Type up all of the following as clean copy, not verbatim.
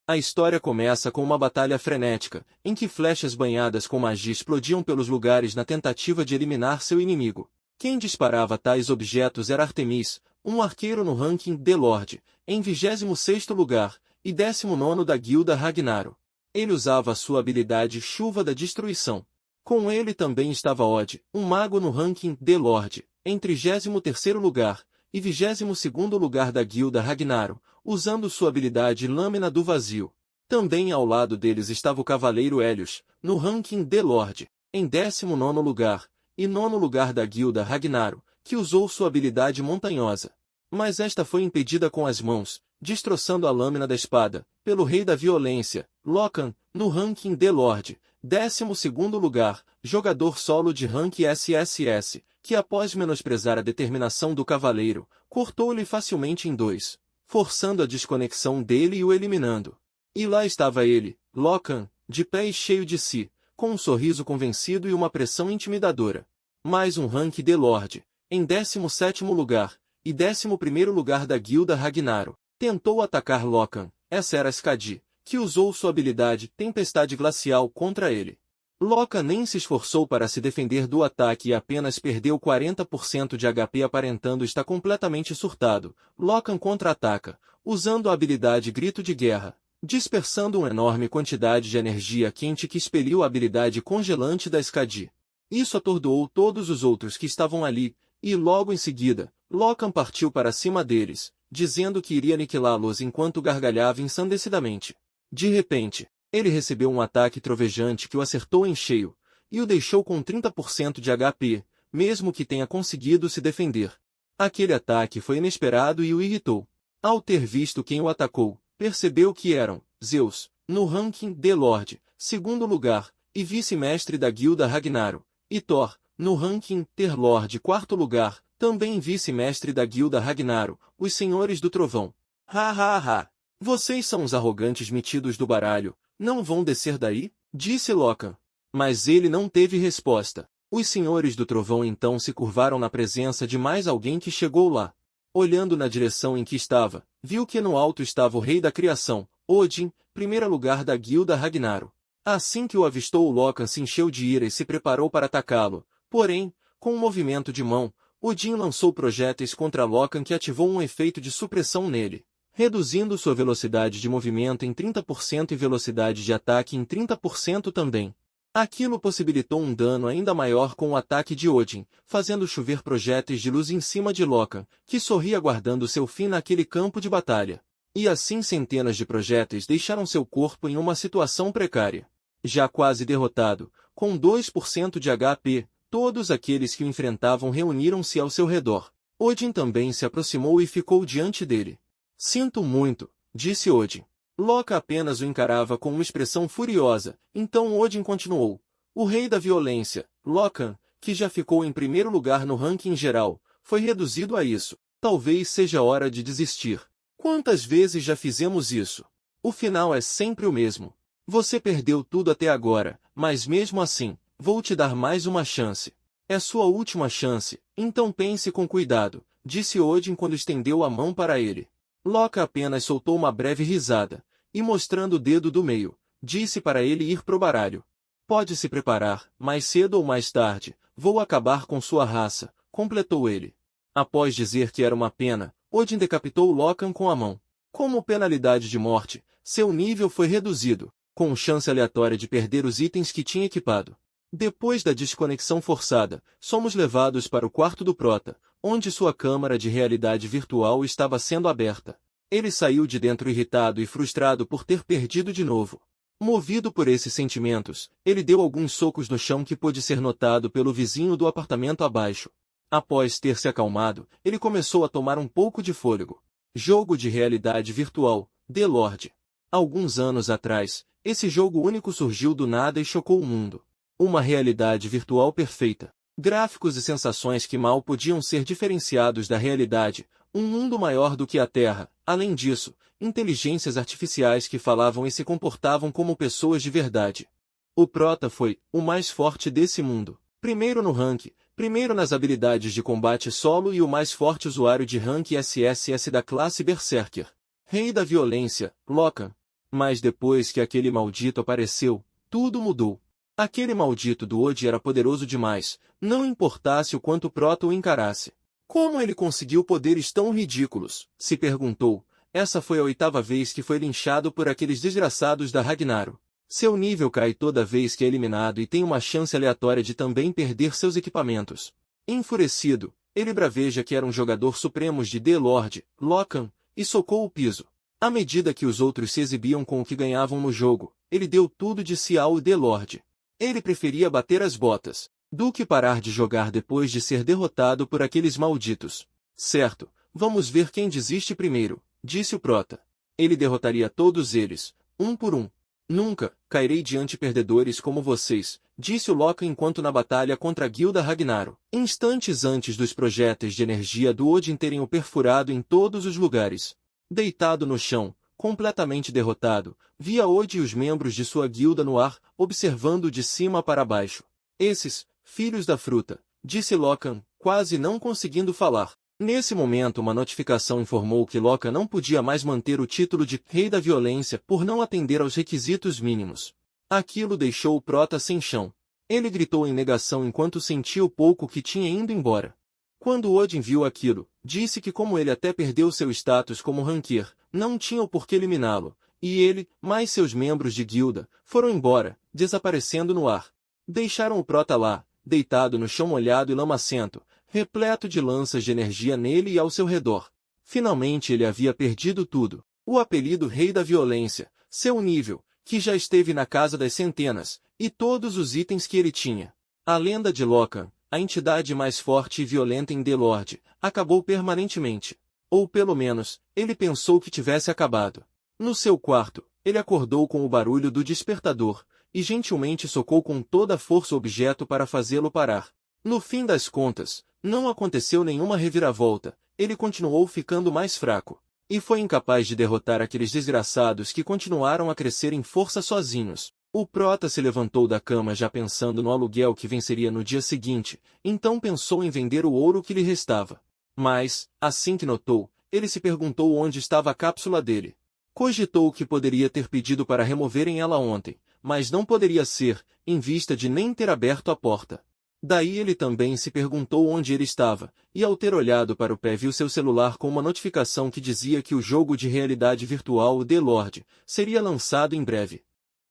A história começa com uma batalha frenética, em que flechas banhadas com magia explodiam pelos lugares na tentativa de eliminar seu inimigo. Quem disparava tais objetos era Artemis, um arqueiro no ranking de Lorde, em 26º lugar, e 19º da guilda Ragnaro. Ele usava a sua habilidade Chuva da Destruição. Com ele também estava Odd, um mago no ranking de Lorde, em 33º lugar, e 22º lugar da guilda Ragnaro, usando sua habilidade Lâmina do Vazio. Também ao lado deles estava o cavaleiro Hélios, no ranking de Lorde, em 19º lugar, e 9º lugar da guilda Ragnaro, que usou sua habilidade montanhosa. Mas esta foi impedida com as mãos, destroçando a lâmina da espada, pelo Rei da Violência, Locan, no ranking de Lorde, 12º lugar, jogador solo de rank SSS, que após menosprezar a determinação do cavaleiro, cortou-lhe facilmente em dois, forçando a desconexão dele e o eliminando. E lá estava ele, Locan, de pé e cheio de si, com um sorriso convencido e uma pressão intimidadora. Mais um rank de Lorde, em 17º lugar, e 11º lugar da guilda Ragnaro, tentou atacar Locan. Essa era Skadi, que usou sua habilidade Tempestade Glacial contra ele. Locan nem se esforçou para se defender do ataque e apenas perdeu 40% de HP aparentando estar completamente surtado. Locan contra-ataca, usando a habilidade Grito de Guerra, dispersando uma enorme quantidade de energia quente que expeliu a habilidade congelante da Skadi. Isso atordoou todos os outros que estavam ali, e logo em seguida, Locan partiu para cima deles, dizendo que iria aniquilá-los enquanto gargalhava ensandecidamente. De repente, ele recebeu um ataque trovejante que o acertou em cheio, e o deixou com 30% de HP, mesmo que tenha conseguido se defender. Aquele ataque foi inesperado e o irritou. Ao ter visto quem o atacou, percebeu que eram Zeus, no ranking de Lorde, 2º lugar, e vice-mestre da guilda Ragnaro, e Thor, no ranking Ter Lorde, 4º lugar, também vice-mestre da guilda Ragnaro, os Senhores do Trovão. Ha ha ha! Vocês são os arrogantes metidos do baralho, não vão descer daí? Disse Locan. Mas ele não teve resposta. Os Senhores do Trovão então se curvaram na presença de mais alguém que chegou lá. Olhando na direção em que estava, viu que no alto estava o Rei da Criação, Odin, 1º lugar da guilda Ragnaro. Assim que o avistou, Locan se encheu de ira e se preparou para atacá-lo. Porém, com um movimento de mão, Odin lançou projéteis contra Locan que ativou um efeito de supressão nele, reduzindo sua velocidade de movimento em 30% e velocidade de ataque em 30% também. Aquilo possibilitou um dano ainda maior com o ataque de Odin, fazendo chover projéteis de luz em cima de Locan, que sorria aguardando seu fim naquele campo de batalha. E assim centenas de projéteis deixaram seu corpo em uma situação precária. Já quase derrotado, com 2% de HP, todos aqueles que o enfrentavam reuniram-se ao seu redor. Odin também se aproximou e ficou diante dele. Sinto muito, disse Odin. Locan apenas o encarava com uma expressão furiosa, então Odin continuou. O Rei da Violência, Locan, que já ficou em 1º lugar no ranking geral, foi reduzido a isso. Talvez seja hora de desistir. Quantas vezes já fizemos isso? O final é sempre o mesmo. Você perdeu tudo até agora, mas mesmo assim, vou te dar mais uma chance. É sua última chance, então pense com cuidado, disse Odin quando estendeu a mão para ele. Locan apenas soltou uma breve risada, e mostrando o dedo do meio, disse para ele ir pro baralho. Pode se preparar, mais cedo ou mais tarde, vou acabar com sua raça, completou ele. Após dizer que era uma pena, Odin decapitou Locan com a mão. Como penalidade de morte, seu nível foi reduzido, com chance aleatória de perder os itens que tinha equipado. Depois da desconexão forçada, somos levados para o quarto do Prota, onde sua câmara de realidade virtual estava sendo aberta. Ele saiu de dentro irritado e frustrado por ter perdido de novo. Movido por esses sentimentos, ele deu alguns socos no chão que pôde ser notado pelo vizinho do apartamento abaixo. Após ter se acalmado, ele começou a tomar um pouco de fôlego. Jogo de realidade virtual, The Lorde. Alguns anos atrás, esse jogo único surgiu do nada e chocou o mundo. Uma realidade virtual perfeita. Gráficos e sensações que mal podiam ser diferenciados da realidade, um mundo maior do que a Terra. Além disso, inteligências artificiais que falavam e se comportavam como pessoas de verdade. O Prota foi o mais forte desse mundo. Primeiro no rank, primeiro nas habilidades de combate solo e o mais forte usuário de rank SSS da classe Berserker. Rei da Violência, Locan. Mas depois que aquele maldito apareceu, tudo mudou. Aquele maldito do Odin era poderoso demais, não importasse o quanto Prota o encarasse. Como ele conseguiu poderes tão ridículos? Se perguntou. Essa foi a 8ª vez que foi linchado por aqueles desgraçados da Ragnarok. Seu nível cai toda vez que é eliminado e tem uma chance aleatória de também perder seus equipamentos. Enfurecido, ele braveja que era um jogador supremos de The Lord, Locan, e socou o piso. À medida que os outros se exibiam com o que ganhavam no jogo, ele deu tudo de si ao The Lord. Ele preferia bater as botas do que parar de jogar depois de ser derrotado por aqueles malditos. Certo, vamos ver quem desiste primeiro, disse o Prota. Ele derrotaria todos eles, um por um. Nunca cairei diante perdedores como vocês, disse o Loki enquanto na batalha contra a Guilda Ragnarok. Instantes antes dos projéteis de energia do Odin terem o perfurado em todos os lugares. Deitado no chão, completamente derrotado, via Odin e os membros de sua guilda no ar, observando de cima para baixo. Esses, filhos da fruta, disse Locan, quase não conseguindo falar. Nesse momento uma notificação informou que Locan não podia mais manter o título de Rei da Violência por não atender aos requisitos mínimos. Aquilo deixou o Prota sem chão. Ele gritou em negação enquanto sentia o pouco que tinha indo embora. Quando Odin viu aquilo, disse que como ele até perdeu seu status como ranquear, não tinham por que eliminá-lo, e ele, mais seus membros de guilda, foram embora, desaparecendo no ar. Deixaram o Prota lá, deitado no chão molhado e lamacento, repleto de lanças de energia nele e ao seu redor. Finalmente ele havia perdido tudo. O apelido Rei da Violência, seu nível, que já esteve na casa das centenas, e todos os itens que ele tinha. A lenda de Locan, a entidade mais forte e violenta em The Lord, acabou permanentemente. Ou pelo menos, ele pensou que tivesse acabado. No seu quarto, ele acordou com o barulho do despertador, e gentilmente socou com toda a força o objeto para fazê-lo parar. No fim das contas, não aconteceu nenhuma reviravolta, ele continuou ficando mais fraco. E foi incapaz de derrotar aqueles desgraçados que continuaram a crescer em força sozinhos. O Prota se levantou da cama já pensando no aluguel que venceria no dia seguinte, então pensou em vender o ouro que lhe restava. Mas, assim que notou, ele se perguntou onde estava a cápsula dele. Cogitou que poderia ter pedido para removerem ela ontem, mas não poderia ser, em vista de nem ter aberto a porta. Daí ele também se perguntou onde ele estava, e ao ter olhado para o pé viu seu celular com uma notificação que dizia que o jogo de realidade virtual The Lord seria lançado em breve.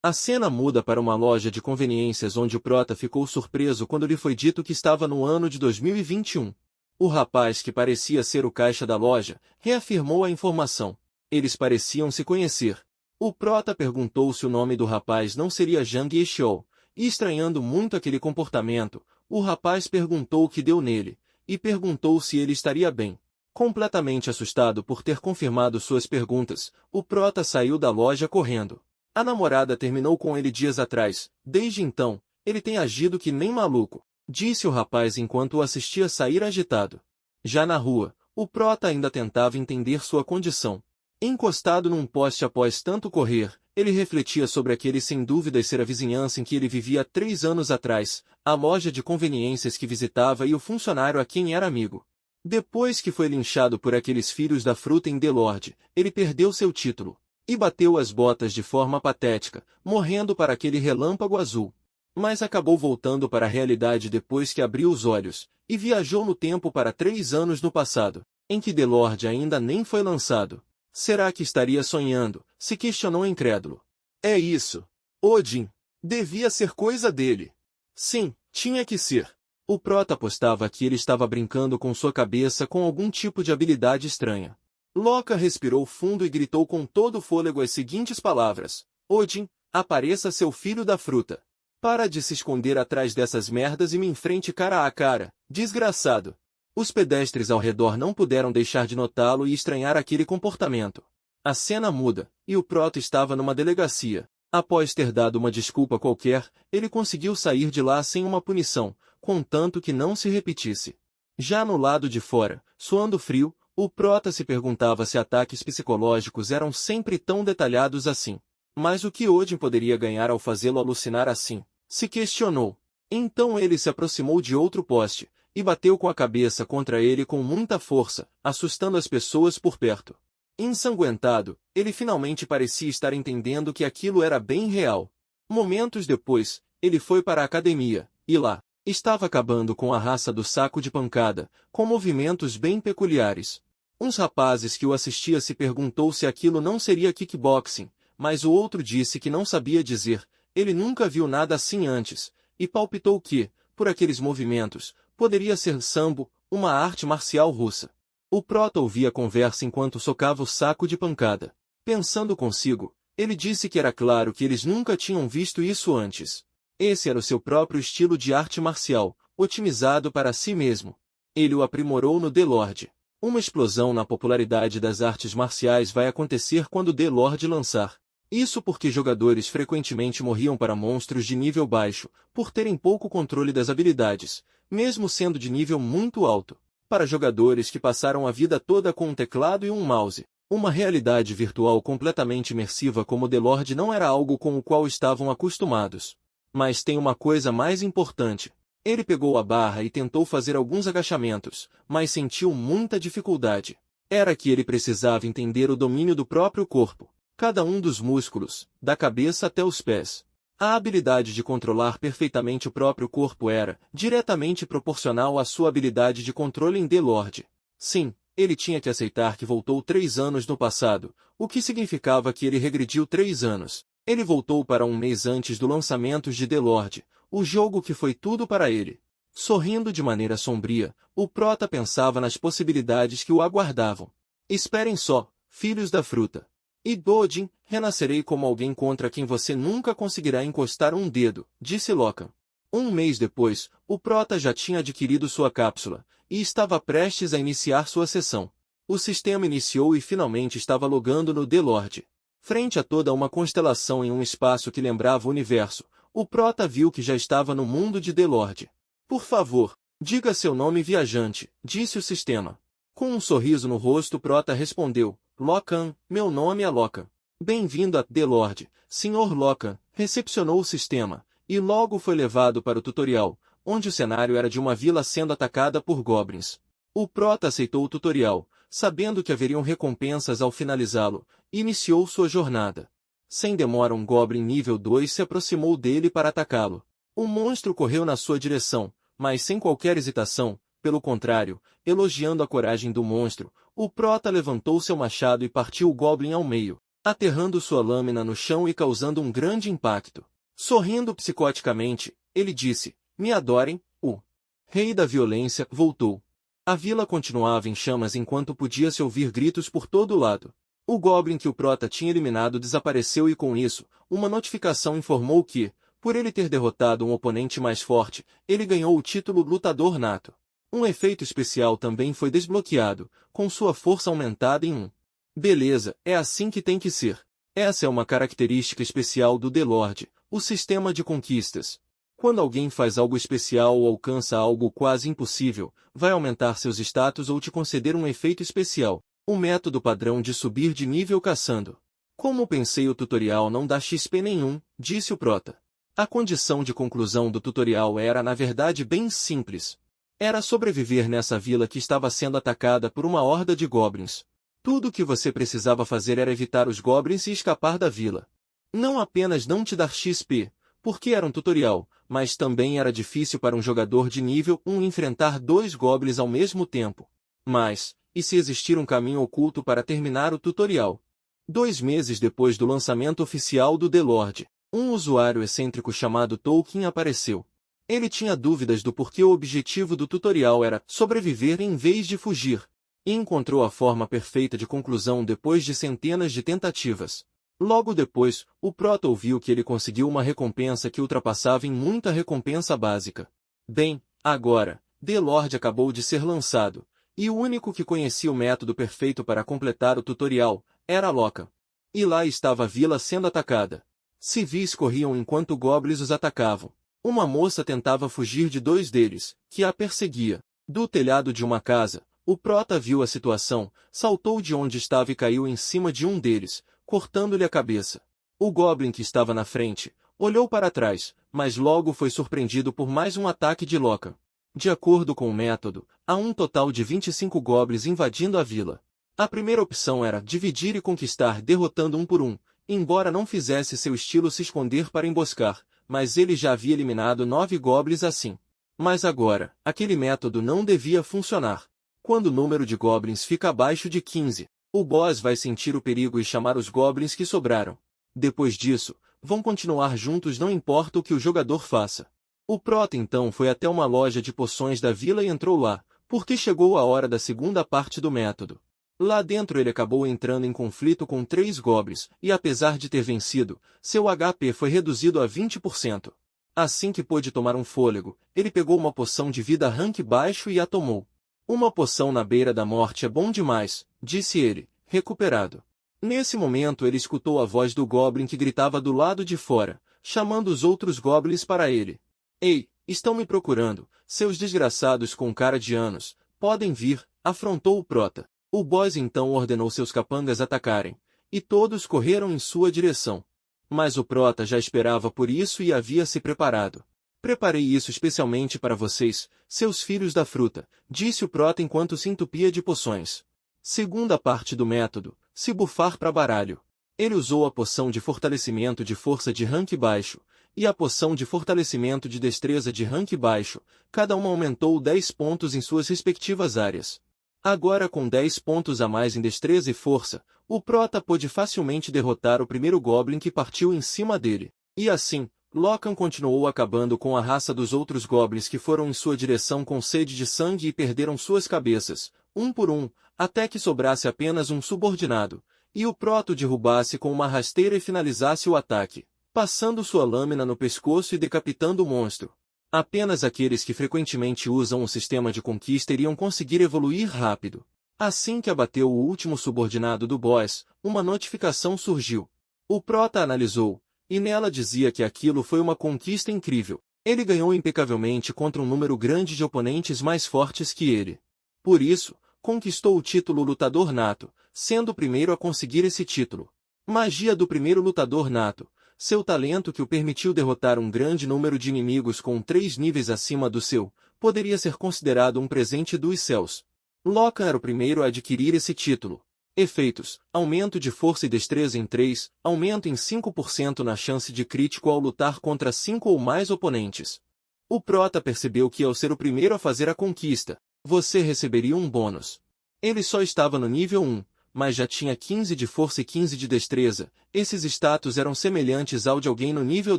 A cena muda para uma loja de conveniências onde o Prota ficou surpreso quando lhe foi dito que estava no ano de 2021. O rapaz que parecia ser o caixa da loja, reafirmou a informação. Eles pareciam se conhecer. O Prota perguntou se o nome do rapaz não seria Jang Eshou, e estranhando muito aquele comportamento, o rapaz perguntou o que deu nele, e perguntou se ele estaria bem. Completamente assustado por ter confirmado suas perguntas, o Prota saiu da loja correndo. A namorada terminou com ele dias atrás, desde então, ele tem agido que nem maluco, disse o rapaz enquanto o assistia sair agitado. Já na rua, o Prota ainda tentava entender sua condição. Encostado num poste após tanto correr, ele refletia sobre aquele sem dúvidas ser a vizinhança em que ele vivia há 3 anos atrás, a loja de conveniências que visitava e o funcionário a quem era amigo. Depois que foi linchado por aqueles filhos da fruta em The Lord, ele perdeu seu título, e bateu as botas de forma patética, morrendo para aquele relâmpago azul. Mas acabou voltando para a realidade depois que abriu os olhos, e viajou no tempo para 3 anos no passado, em que The Lord ainda nem foi lançado. Será que estaria sonhando? Se questionou incrédulo. É isso. Odin. Devia ser coisa dele. Sim, tinha que ser. O Prota apostava que ele estava brincando com sua cabeça com algum tipo de habilidade estranha. Loca respirou fundo e gritou com todo o fôlego as seguintes palavras. Odin, apareça seu filho da fruta. Para de se esconder atrás dessas merdas e me enfrente cara a cara, desgraçado. Os pedestres ao redor não puderam deixar de notá-lo e estranhar aquele comportamento. A cena muda, e o Prota estava numa delegacia. Após ter dado uma desculpa qualquer, ele conseguiu sair de lá sem uma punição, contanto que não se repetisse. Já no lado de fora, suando frio, o Prota se perguntava se ataques psicológicos eram sempre tão detalhados assim. Mas o que Odin poderia ganhar ao fazê-lo alucinar assim? Se questionou. Então ele se aproximou de outro poste, e bateu com a cabeça contra ele com muita força, assustando as pessoas por perto. Ensanguentado, ele finalmente parecia estar entendendo que aquilo era bem real. Momentos depois, ele foi para a academia, e lá, estava acabando com a raça do saco de pancada, com movimentos bem peculiares. Uns rapazes que o assistia se perguntou se aquilo não seria kickboxing, mas o outro disse que não sabia dizer, ele nunca viu nada assim antes, e palpitou que, por aqueles movimentos, poderia ser sambo, uma arte marcial russa. O prota ouvia a conversa enquanto socava o saco de pancada. Pensando consigo, ele disse que era claro que eles nunca tinham visto isso antes. Esse era o seu próprio estilo de arte marcial, otimizado para si mesmo. Ele o aprimorou no The Lord. Uma explosão na popularidade das artes marciais vai acontecer quando The Lord lançar. Isso porque jogadores frequentemente morriam para monstros de nível baixo, por terem pouco controle das habilidades, mesmo sendo de nível muito alto. Para jogadores que passaram a vida toda com um teclado e um mouse, uma realidade virtual completamente imersiva como The Lord não era algo com o qual estavam acostumados. Mas tem uma coisa mais importante. Ele pegou a barra e tentou fazer alguns agachamentos, mas sentiu muita dificuldade. Era que ele precisava entender o domínio do próprio corpo, cada um dos músculos, da cabeça até os pés. A habilidade de controlar perfeitamente o próprio corpo era diretamente proporcional à sua habilidade de controle em The Lord. Sim, ele tinha que aceitar que voltou 3 anos no passado, o que significava que ele regrediu 3 anos. Ele voltou para um mês antes do lançamento de The Lord, o jogo que foi tudo para ele. Sorrindo de maneira sombria, o prota pensava nas possibilidades que o aguardavam. Esperem só, filhos da fruta. E Dodin, renascerei como alguém contra quem você nunca conseguirá encostar um dedo, disse Locan. Um mês depois, o prota já tinha adquirido sua cápsula, e estava prestes a iniciar sua sessão. O sistema iniciou e finalmente estava logando no The Lord. Frente a toda uma constelação em um espaço que lembrava o universo, o prota viu que já estava no mundo de The Lord. Por favor, diga seu nome viajante, disse o sistema. Com um sorriso no rosto o prota respondeu, Locan, meu nome é Locan. Bem-vindo a The Lord, Sr. Locan, recepcionou o sistema, e logo foi levado para o tutorial, onde o cenário era de uma vila sendo atacada por goblins. O prota aceitou o tutorial, sabendo que haveriam recompensas ao finalizá-lo, e iniciou sua jornada. Sem demora um goblin nível 2 se aproximou dele para atacá-lo. O monstro correu na sua direção, mas sem qualquer hesitação, pelo contrário, elogiando a coragem do monstro, o prota levantou seu machado e partiu o goblin ao meio, aterrando sua lâmina no chão e causando um grande impacto. Sorrindo psicoticamente, ele disse, me adorem, o rei da violência voltou. A vila continuava em chamas enquanto podia-se ouvir gritos por todo lado. O goblin que o prota tinha eliminado desapareceu e com isso, uma notificação informou que, por ele ter derrotado um oponente mais forte, ele ganhou o título Lutador Nato. Um efeito especial também foi desbloqueado, com sua força aumentada em 1. Beleza, é assim que tem que ser. Essa é uma característica especial do The Lord, o sistema de conquistas. Quando alguém faz algo especial ou alcança algo quase impossível, vai aumentar seus status ou te conceder um efeito especial, um método padrão de subir de nível caçando. Como pensei o tutorial não dá XP nenhum, disse o prota. A condição de conclusão do tutorial era na verdade bem simples. Era sobreviver nessa vila que estava sendo atacada por uma horda de goblins. Tudo o que você precisava fazer era evitar os goblins e escapar da vila. Não apenas não te dar XP, porque era um tutorial, mas também era difícil para um jogador de nível 1 enfrentar 2 goblins ao mesmo tempo. Mas, e se existir um caminho oculto para terminar o tutorial? 2 meses depois do lançamento oficial do The Lord, um usuário excêntrico chamado Tolkien apareceu. Ele tinha dúvidas do porquê o objetivo do tutorial era sobreviver em vez de fugir, e encontrou a forma perfeita de conclusão depois de centenas de tentativas. Logo depois, o prota ouviu que ele conseguiu uma recompensa que ultrapassava em muita recompensa básica. Bem, agora, The Lord acabou de ser lançado, e o único que conhecia o método perfeito para completar o tutorial era Locan. E lá estava a vila sendo atacada. Civis corriam enquanto goblins os atacavam. Uma moça tentava fugir de 2 deles, que a perseguia. Do telhado de uma casa, o prota viu a situação, saltou de onde estava e caiu em cima de um deles, cortando-lhe a cabeça. O goblin que estava na frente, olhou para trás, mas logo foi surpreendido por mais um ataque de Locan. De acordo com o método, há um total de 25 goblins invadindo a vila. A primeira opção era dividir e conquistar derrotando um por um, embora não fizesse seu estilo se esconder para emboscar, mas ele já havia eliminado 9 goblins assim. Mas agora, aquele método não devia funcionar. Quando o número de goblins fica abaixo de 15, o boss vai sentir o perigo e chamar os goblins que sobraram. Depois disso, vão continuar juntos não importa o que o jogador faça. O Prota então foi até uma loja de poções da vila e entrou lá, porque chegou a hora da segunda parte do método. Lá dentro ele acabou entrando em conflito com 3 goblins, e apesar de ter vencido, seu HP foi reduzido a 20%. Assim que pôde tomar um fôlego, ele pegou uma poção de vida rank baixo e a tomou. Uma poção na beira da morte é bom demais, disse ele, recuperado. Nesse momento ele escutou a voz do goblin que gritava do lado de fora, chamando os outros goblins para ele. Ei, estão me procurando, seus desgraçados com cara de anos, podem vir, afrontou o Prota. O boss então ordenou seus capangas atacarem, e todos correram em sua direção. Mas o Prota já esperava por isso e havia se preparado. Preparei isso especialmente para vocês, seus filhos da fruta, disse o Prota enquanto se entupia de poções. Segunda parte do método, se bufar para baralho. Ele usou a poção de fortalecimento de força de rank baixo, e a poção de fortalecimento de destreza de rank baixo, cada uma aumentou 10 pontos em suas respectivas áreas. Agora com 10 pontos a mais em destreza e força, o Prota pôde facilmente derrotar o primeiro Goblin que partiu em cima dele. E assim, Lockhart continuou acabando com a raça dos outros Goblins que foram em sua direção com sede de sangue e perderam suas cabeças, um por um, até que sobrasse apenas um subordinado, e o Proto derrubasse com uma rasteira e finalizasse o ataque, passando sua lâmina no pescoço e decapitando o monstro. Apenas aqueles que frequentemente usam o sistema de conquista iriam conseguir evoluir rápido. Assim que abateu o último subordinado do boss, uma notificação surgiu. O Prota analisou, e nela dizia que aquilo foi uma conquista incrível. Ele ganhou impecavelmente contra um número grande de oponentes mais fortes que ele. Por isso, conquistou o título Lutador Nato, sendo o primeiro a conseguir esse título. Magia do primeiro lutador nato. Seu talento que o permitiu derrotar um grande número de inimigos com 3 níveis acima do seu, poderia ser considerado um presente dos céus. Lockhart era o primeiro a adquirir esse título. Efeitos: aumento de força e destreza em 3, aumento em 5% na chance de crítico ao lutar contra 5 ou mais oponentes. O Prota percebeu que ao ser o primeiro a fazer a conquista, você receberia um bônus. Ele só estava no nível 1. Mas já tinha 15 de força e 15 de destreza, esses status eram semelhantes ao de alguém no nível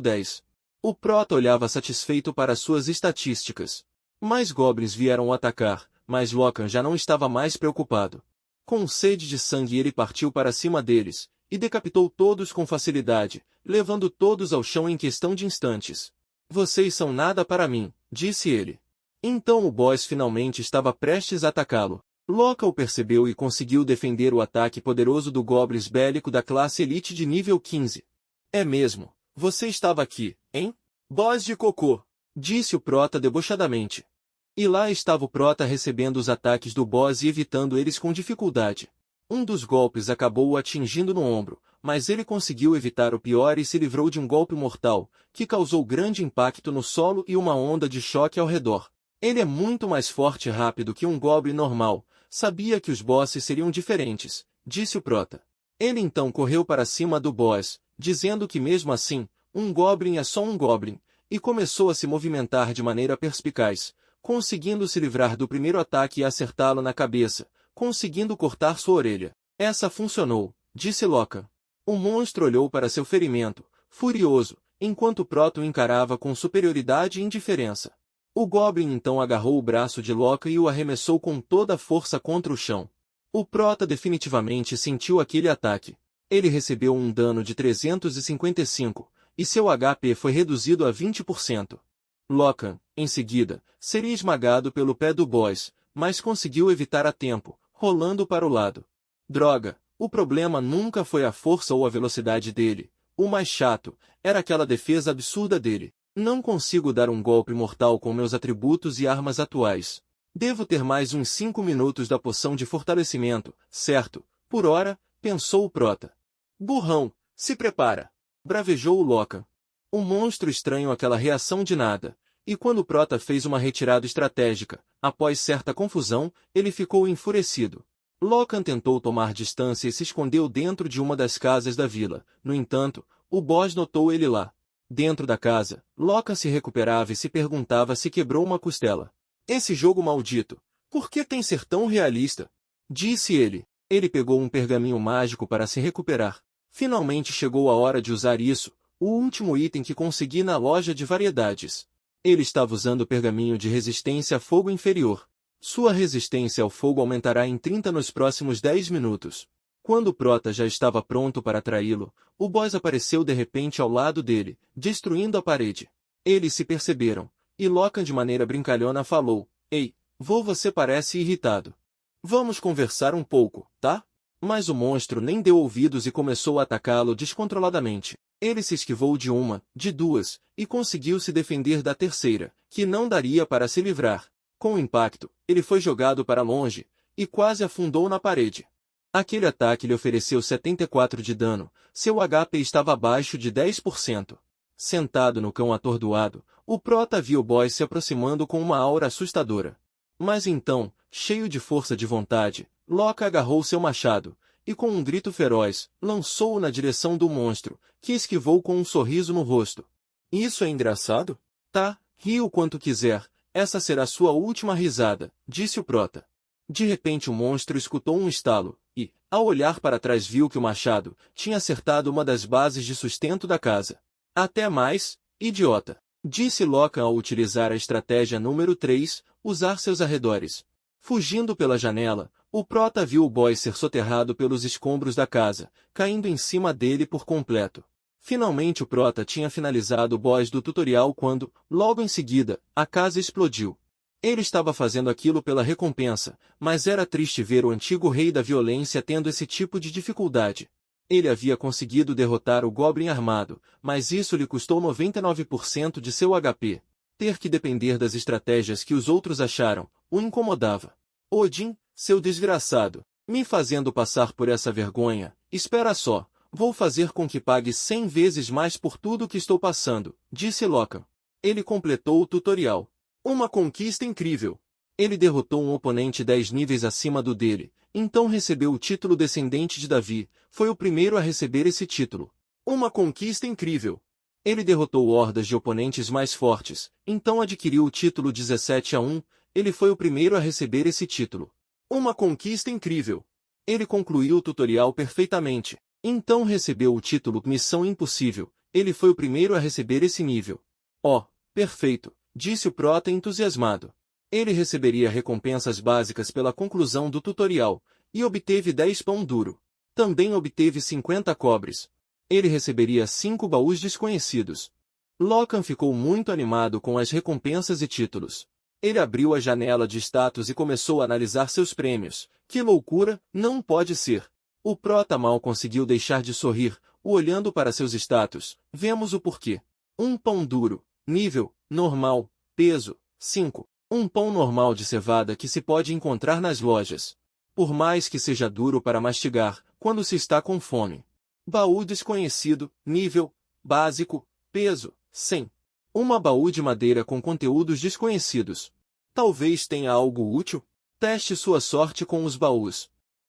10. O Prota olhava satisfeito para suas estatísticas. Mais goblins vieram atacar, mas Lockhart já não estava mais preocupado. Com sede de sangue ele partiu para cima deles, e decapitou todos com facilidade, levando todos ao chão em questão de instantes. Vocês são nada para mim, disse ele. Então o boss finalmente estava prestes a atacá-lo. Lockhart o percebeu e conseguiu defender o ataque poderoso do Goblins bélico da classe Elite de nível 15. É mesmo, você estava aqui, hein? Boss de cocô, disse o Prota debochadamente. E lá estava o Prota recebendo os ataques do boss e evitando eles com dificuldade. Um dos golpes acabou o atingindo no ombro, mas ele conseguiu evitar o pior e se livrou de um golpe mortal, que causou grande impacto no solo e uma onda de choque ao redor. Ele é muito mais forte e rápido que um Goblin normal. Sabia que os bosses seriam diferentes, disse o Prota. Ele então correu para cima do boss, dizendo que mesmo assim, um Goblin é só um Goblin, e começou a se movimentar de maneira perspicaz, conseguindo se livrar do primeiro ataque e acertá-lo na cabeça, conseguindo cortar sua orelha. Essa funcionou, disse Lockhart. O monstro olhou para seu ferimento, furioso, enquanto o Prota o encarava com superioridade e indiferença. O Goblin então agarrou o braço de Lockhart e o arremessou com toda a força contra o chão. O Prota definitivamente sentiu aquele ataque. Ele recebeu um dano de 355, e seu HP foi reduzido a 20%. Lockhart, em seguida, seria esmagado pelo pé do boss, mas conseguiu evitar a tempo, rolando para o lado. Droga, o problema nunca foi a força ou a velocidade dele. O mais chato era aquela defesa absurda dele. Não consigo dar um golpe mortal com meus atributos e armas atuais. Devo ter mais uns 5 minutos da poção de fortalecimento, certo? Por hora, pensou o Prota. Burrão, se prepara! Bravejou o Lockhart. O monstro estranhou aquela reação de nada, e quando o Prota fez uma retirada estratégica, após certa confusão, ele ficou enfurecido. Locke tentou tomar distância e se escondeu dentro de uma das casas da vila. No entanto, o boss notou ele lá. Dentro da casa, Locke se recuperava e se perguntava se quebrou uma costela. Esse jogo maldito, por que tem ser tão realista? Disse ele. Ele pegou um pergaminho mágico para se recuperar. Finalmente chegou a hora de usar isso, o último item que consegui na loja de variedades. Ele estava usando o pergaminho de resistência a fogo inferior. Sua resistência ao fogo aumentará em 30 nos próximos 10 minutos. Quando o Prota já estava pronto para atraí-lo, o boss apareceu de repente ao lado dele, destruindo a parede. Eles se perceberam, e Locke de maneira brincalhona falou, Ei, você parece irritado. Vamos conversar um pouco, tá? Mas o monstro nem deu ouvidos e começou a atacá-lo descontroladamente. Ele se esquivou de uma, de duas, e conseguiu se defender da terceira, que não daria para se livrar. Com o impacto, ele foi jogado para longe, e quase afundou na parede. Aquele ataque lhe ofereceu 74 de dano, seu HP estava abaixo de 10%. Sentado no cão atordoado, o Prota viu o boss se aproximando com uma aura assustadora. Mas então, cheio de força de vontade, Locke agarrou seu machado, e com um grito feroz, lançou-o na direção do monstro, que esquivou com um sorriso no rosto. Isso é engraçado? Tá, ri o quanto quiser, essa será sua última risada, disse o Prota. De repente o monstro escutou um estalo, e, ao olhar para trás viu que o machado tinha acertado uma das bases de sustento da casa. Até mais, idiota, disse Locke ao utilizar a estratégia número 3, usar seus arredores. Fugindo pela janela, o Prota viu o boy ser soterrado pelos escombros da casa, caindo em cima dele por completo. Finalmente o Prota tinha finalizado o boss do tutorial quando, logo em seguida, a casa explodiu. Ele estava fazendo aquilo pela recompensa, mas era triste ver o antigo rei da violência tendo esse tipo de dificuldade. Ele havia conseguido derrotar o Goblin armado, mas isso lhe custou 99% de seu HP. Ter que depender das estratégias que os outros acharam, o incomodava. Odin, seu desgraçado, me fazendo passar por essa vergonha, espera só, vou fazer com que pague 100 vezes mais por tudo que estou passando, disse Locke. Ele completou o tutorial. Uma conquista incrível. Ele derrotou um oponente 10 níveis acima do dele, então recebeu o título Descendente de Davi, foi o primeiro a receber esse título. Uma conquista incrível. Ele derrotou hordas de oponentes mais fortes, então adquiriu o título 17-1, ele foi o primeiro a receber esse título. Uma conquista incrível. Ele concluiu o tutorial perfeitamente, então recebeu o título Missão Impossível, ele foi o primeiro a receber esse nível. Oh, perfeito, disse o Prota entusiasmado. Ele receberia recompensas básicas pela conclusão do tutorial, e obteve 10 pão duro. Também obteve 50 cobres. Ele receberia 5 baús desconhecidos. Locke ficou muito animado com as recompensas e títulos. Ele abriu a janela de status e começou a analisar seus prêmios. Que loucura, não pode ser. O Prota mal conseguiu deixar de sorrir, olhando para seus status. Vemos o porquê. Um pão duro, nível, normal, peso, 5. Um pão normal de cevada que se pode encontrar nas lojas. Por mais que seja duro para mastigar, quando se está com fome. Baú desconhecido, nível, básico, peso, 100. Uma baú de madeira com conteúdos desconhecidos. Talvez tenha algo útil? Teste sua sorte com os baús.